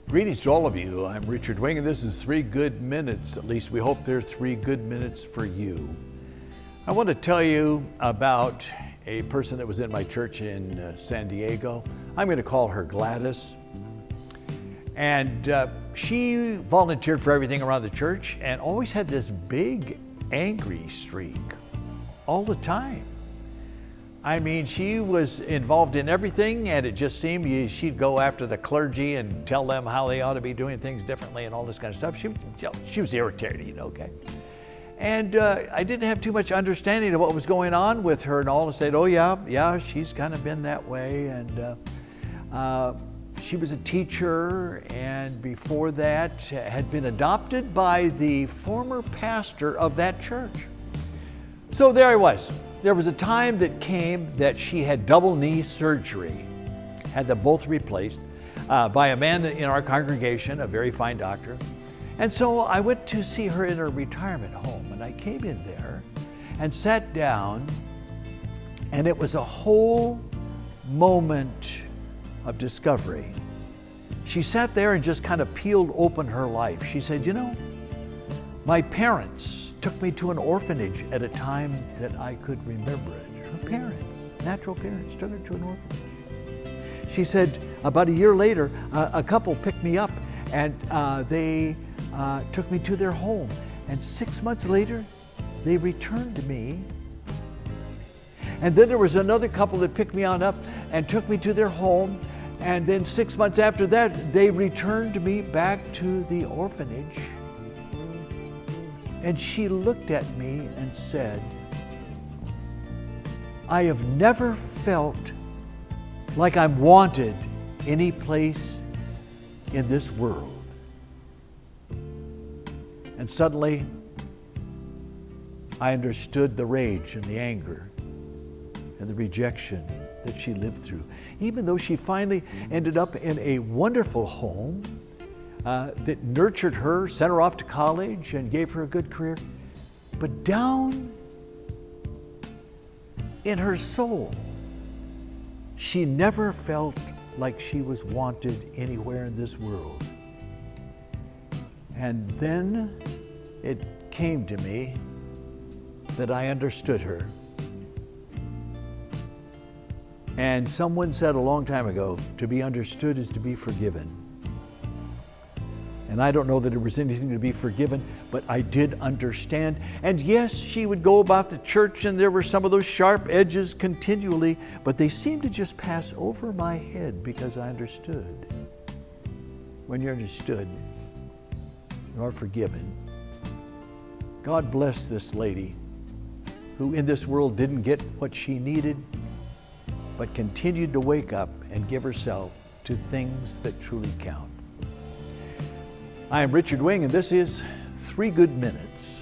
Greetings to all of you. I'm Richard Wing, and this is 3 Good Minutes. At least we hope they're 3 good minutes for you. I want to tell you about a person that was in my church in San Diego. I'm going to call her Gladys. And she volunteered for everything around the church and always had this big angry streak all the time. I mean, she was involved in everything, and it just seemed she'd go after the clergy and tell them how they ought to be doing things differently and all this kind of stuff. She was irritating, okay? And I didn't have too much understanding of what was going on with her and all, and said, oh yeah, she's kind of been that way. And she was a teacher, and before that had been adopted by the former pastor of that church. So there I was. There was a time that came that she had double knee surgery, had them both replaced by a man in our congregation, a very fine doctor. And so I went to see her in her retirement home, and I came in there and sat down, and it was a whole moment of discovery. She sat there and just kind of peeled open her life. She said, you know, my parents took me to an orphanage at a time that I could remember it. Her parents, natural parents, took her to an orphanage. She said about a year later, a couple picked me up and they took me to their home. And 6 months later, they returned to me. And then there was another couple that picked me on up and took me to their home. And then 6 months after that, they returned me back to the orphanage. And she looked at me and said, I have never felt like I'm wanted any place in this world. And suddenly, I understood the rage and the anger and the rejection that she lived through. Even though she finally ended up in a wonderful home, that nurtured her, sent her off to college, and gave her a good career. But down in her soul, she never felt like she was wanted anywhere in this world. And then it came to me that I understood her. And someone said a long time ago, to be understood is to be forgiven. And I don't know that there was anything to be forgiven, but I did understand. And yes, she would go about the church, and there were some of those sharp edges continually, but they seemed to just pass over my head because I understood. When you're understood, you are forgiven. God bless this lady who in this world didn't get what she needed, but continued to wake up and give herself to things that truly count. I am Richard Wing, and this is 3 Good Minutes.